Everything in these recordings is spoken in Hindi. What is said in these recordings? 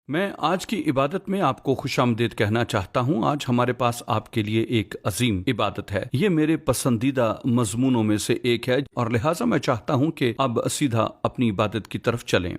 मैं आज की इबादत में आपको खुशामदीद कहना चाहता हूँ। आज हमारे पास आपके लिए एक अजीम इबादत है। ये मेरे पसंदीदा मजमूनों में से एक है और लिहाजा मैं चाहता हूँ कि अब सीधा अपनी इबादत की तरफ चलें।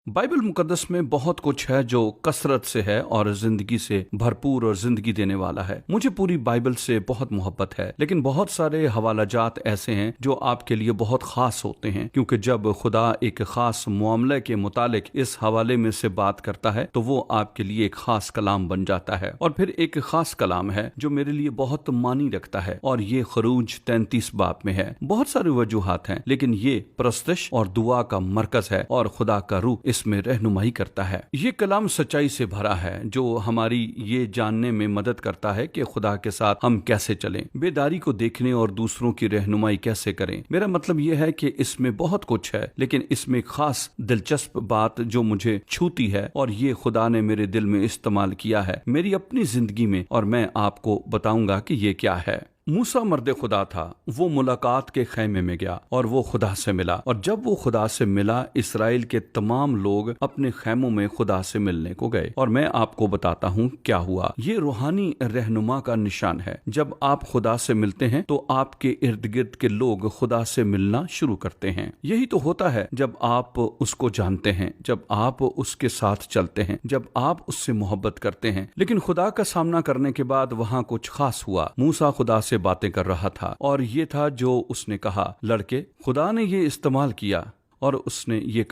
बाइबल मुकद्दस में बहुत कुछ है जो कसरत से है और जिंदगी से भरपूर और जिंदगी देने वाला है। मुझे पूरी बाइबल से बहुत मोहब्बत है, लेकिन बहुत सारे हवालाजात ऐसे हैं जो आपके लिए बहुत खास होते हैं, क्योंकि जब खुदा एक खास मामले के मुतालिक इस हवाले में से बात करता है तो वो आपके लिए एक खास कलाम बन जाता है। और फिर एक खास कलाम है जो मेरे लिए बहुत मानी रखता है और ये खरूज 33 बाब में है। बहुत सारी वजूहात हैं, लेकिन ये प्रस्तश और दुआ का मरकज है और खुदा का रूह इसमें रहनुमाई करता है। ये कलाम सच्चाई से भरा है जो हमारी ये जानने में मदद करता है कि खुदा के साथ हम कैसे चलें, बेदारी को देखने और दूसरों की रहनुमाई कैसे करें। मेरा मतलब यह है कि इसमें बहुत कुछ है, लेकिन इसमें एक खास दिलचस्प बात जो मुझे छूती है और ये खुदा ने मेरे दिल में इस्तेमाल किया है मेरी अपनी जिंदगी में, और मैं आपको बताऊंगा कि ये क्या है। मूसा मर्द खुदा था। वो मुलाकात के खैमे में गया और वो खुदा से मिला, और जब वो खुदा से मिला इसराइल के तमाम लोग अपने खैमों में खुदा से मिलने को गए। और मैं आपको बताता हूँ क्या हुआ। ये रूहानी रहनुमा का निशान है। जब आप खुदा से मिलते हैं तो आपके इर्द गिर्द के लोग खुदा से मिलना शुरू करते हैं। यही तो होता है जब आप उसको जानते हैं, जब आप उसके साथ चलते हैं, जब आप उससे मोहब्बत करते हैं। लेकिन खुदा का सामना करने के बाद वहाँ कुछ खास हुआ। मूसा खुदा से बातें कर रहा था और ये था जो उसने कहा। लड़के, खुदा ने ये इस्तेमाल किया और उसने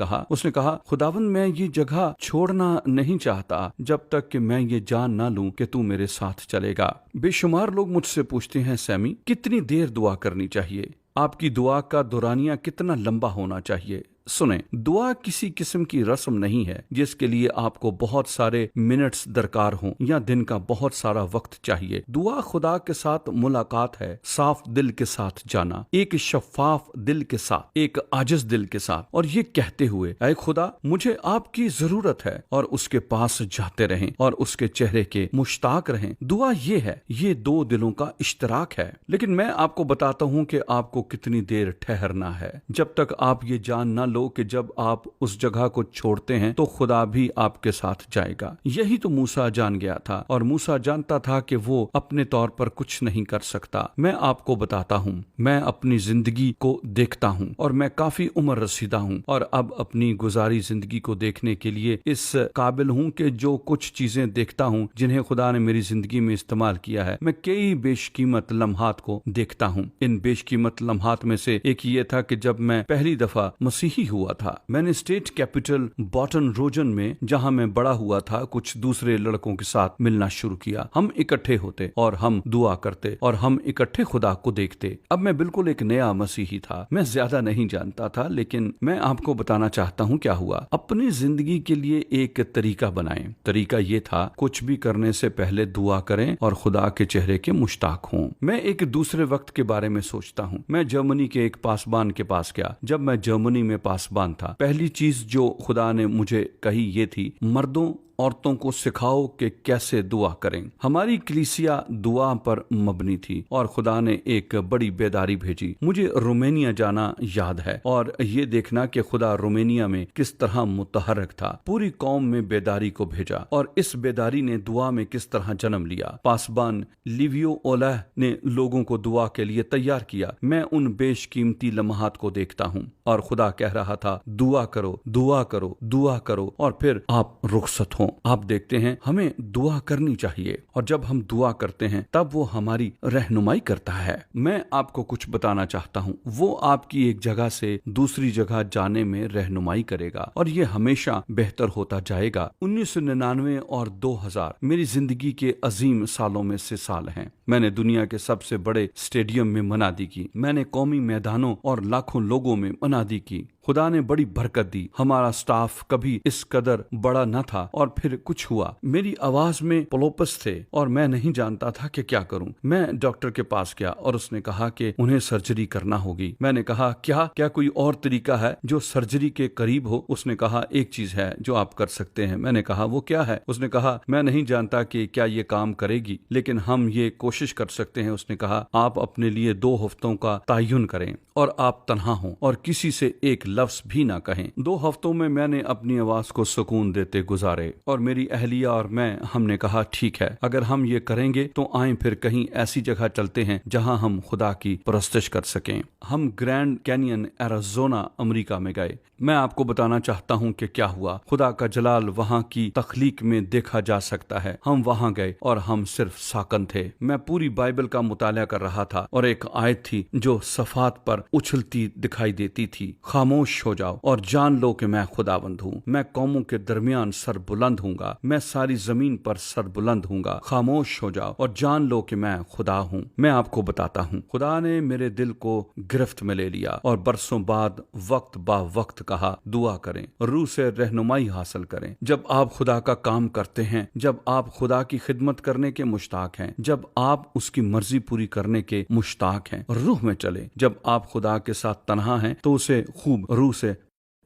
कहा खुदावंद, मैं ये जगह छोड़ना नहीं चाहता जब तक कि मैं ये जान ना लूं कि तू मेरे साथ चलेगा। बेशुमार लोग मुझसे पूछते हैं, सैमी कितनी देर दुआ करनी चाहिए? आपकी दुआ का दौरानिया कितना लंबा होना चाहिए? सुने, दुआ किसी किस्म की रस्म नहीं है जिसके लिए आपको बहुत सारे मिनट्स दरकार हों या दिन का बहुत सारा वक्त चाहिए। दुआ खुदा के साथ मुलाकात है, साफ दिल के साथ जाना, एक शफाफ दिल के साथ, एक आजिज दिल के साथ, और ये कहते हुए, ऐ खुदा मुझे आपकी जरूरत है, और उसके पास जाते रहें और उसके चेहरे के मुश्ताक रहें। दुआ ये है, ये दो दिलों का इश्तराक है। लेकिन मैं आपको बताता हूँ कि आपको कितनी देर ठहरना है, जब तक आप ये जान ना कि जब आप उस जगह को छोड़ते हैं तो खुदा भी आपके साथ जाएगा। यही तो मूसा जान गया था, और मूसा जानता था कि वो अपने तौर पर कुछ नहीं कर सकता। मैं आपको बताता हूँ, मैं अपनी जिंदगी को देखता हूँ और मैं काफी उम्र रसीदा हूँ, और अब अपनी गुजारी जिंदगी को देखने के लिए इस काबिल हूँ कि जो कुछ चीजें देखता हूँ जिन्हें खुदा ने मेरी जिंदगी में इस्तेमाल किया है, मैं कई बेशकीमत लम्हात को देखता हूँ। इन बेशकीमत लम्हात में से एक ये था कि जब मैं पहली दफा मसीही हुआ था, मैंने स्टेट कैपिटल बॉटन रोजन में, जहां मैं बड़ा हुआ था, कुछ दूसरे लड़कों के साथ मिलना शुरू किया। हम इकट्ठे होते और हम दुआ करते और हम इकट्ठे खुदा को देखते। अब मैं बिल्कुल एक नया मसीही था। मैं ज्यादा नहीं जानता था, लेकिन मैं आपको बताना चाहता हूँ क्या हुआ। अपनी जिंदगी के लिए एक तरीका बनाएं। तरीका ये था, कुछ भी करने से पहले दुआ करें और खुदा के चेहरे के मुश्ताक हों। मैं एक दूसरे वक्त के बारे में सोचता हूँ। मैं जर्मनी के एक पासबान के पास गया। जब मैं जर्मनी में पासबान था, पहली चीज जो खुदा ने मुझे कही ये थी, मर्दों औरतों को सिखाओ कि कैसे दुआ करें। हमारी कलीसिया दुआ पर मबनी थी और खुदा ने एक बड़ी बेदारी भेजी। मुझे रोमानिया जाना याद है और ये देखना कि खुदा रोमानिया में किस तरह मुतहरक था। पूरी कौम में बेदारी को भेजा और इस बेदारी ने दुआ में किस तरह जन्म लिया। पासबान लिवियो ओलाह ने लोगों को दुआ के लिए तैयार किया। मैं उन बेशकीमती लम्हात को देखता हूँ और खुदा कह रहा था, दुआ करो, दुआ करो, दुआ करो, और फिर आप रुखसत हो। आप देखते हैं, हमें दुआ करनी चाहिए, और जब हम दुआ करते हैं तब वो हमारी रहनुमाई करता है। मैं आपको कुछ बताना चाहता हूँ, वो आपकी एक जगह से दूसरी जगह जाने में रहनुमाई करेगा और ये हमेशा बेहतर होता जाएगा। 1999 और 2000 मेरी जिंदगी के अजीम सालों में से साल हैं। मैंने दुनिया के सबसे बड़े स्टेडियम में मनादी की। मैंने कौमी मैदानों और लाखों लोगों में मनादी की। खुदा ने बड़ी बरकत दी। हमारा स्टाफ कभी इस कदर बड़ा न था, और फिर कुछ हुआ। मेरी आवाज में प्लोपस थे और मैं नहीं जानता था कि क्या करूं। मैं डॉक्टर के पास गया और उसने कहा कि उन्हें सर्जरी करना होगी। मैंने कहा, क्या कोई और तरीका है जो सर्जरी के करीब हो? उसने कहा, एक चीज है जो आप कर सकते हैं। मैंने कहा, वो क्या है? उसने कहा, मैं नहीं जानता कि क्या ये काम करेगी, लेकिन हम ये कोशिश कर सकते हैं। उसने कहा, आप अपने लिए 2 हफ्तों का तयन करें और आप तन्हा हों और किसी से एक लफ्ज भी ना कहें। 2 हफ्तों में मैंने अपनी आवाज को सुकून देते गुजारे और मेरी अहलिया और मैं हमने कहा ठीक है, अगर हम ये करेंगे तो आए फिर कहीं ऐसी जगह चलते हैं जहां हम खुदा की परस्तिश कर सकें। हम ग्रैंड कैनियन एरिज़ोना अमेरिका में गए। मैं आपको बताना चाहता हूं कि क्या हुआ। खुदा का जलाल वहां की तख्लीक में देखा जा सकता है। हम वहां गए और हम सिर्फ साकन थे। मैं पूरी बाइबल का मुताला कर रहा था और एक आयत थी जो सफात पर उछलती दिखाई देती थी, खामोश हो जाओ और जान लो कि मैं खुदावंद हूँ। मैं कौमों के दरमियान सर बुलंद हूँगा, मैं सारी जमीन पर सर बुलंद हूँगा। खामोश हो जाओ और जान लो कि मैं खुदा हूँ। मैं आपको बताता हूँ, खुदा ने मेरे दिल को गिरफ्त में ले लिया और बरसों बाद वक्त बा वक्त कहा दुआ करें, रूह से रहनुमाई हासिल करें। जब आप खुदा का काम करते हैं, जब आप खुदा की खिदमत करने के मुश्ताक हैं, जब आप उसकी मर्जी पूरी करने के मुश्ताक हैं, रूह में चले। जब आप खुदा के साथ तन्हा हैं तो उसे खूब रूह से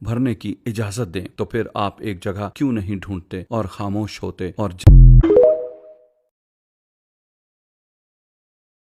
भरने की इजाजत दें। तो फिर आप एक जगह क्यों नहीं ढूंढते और खामोश होते और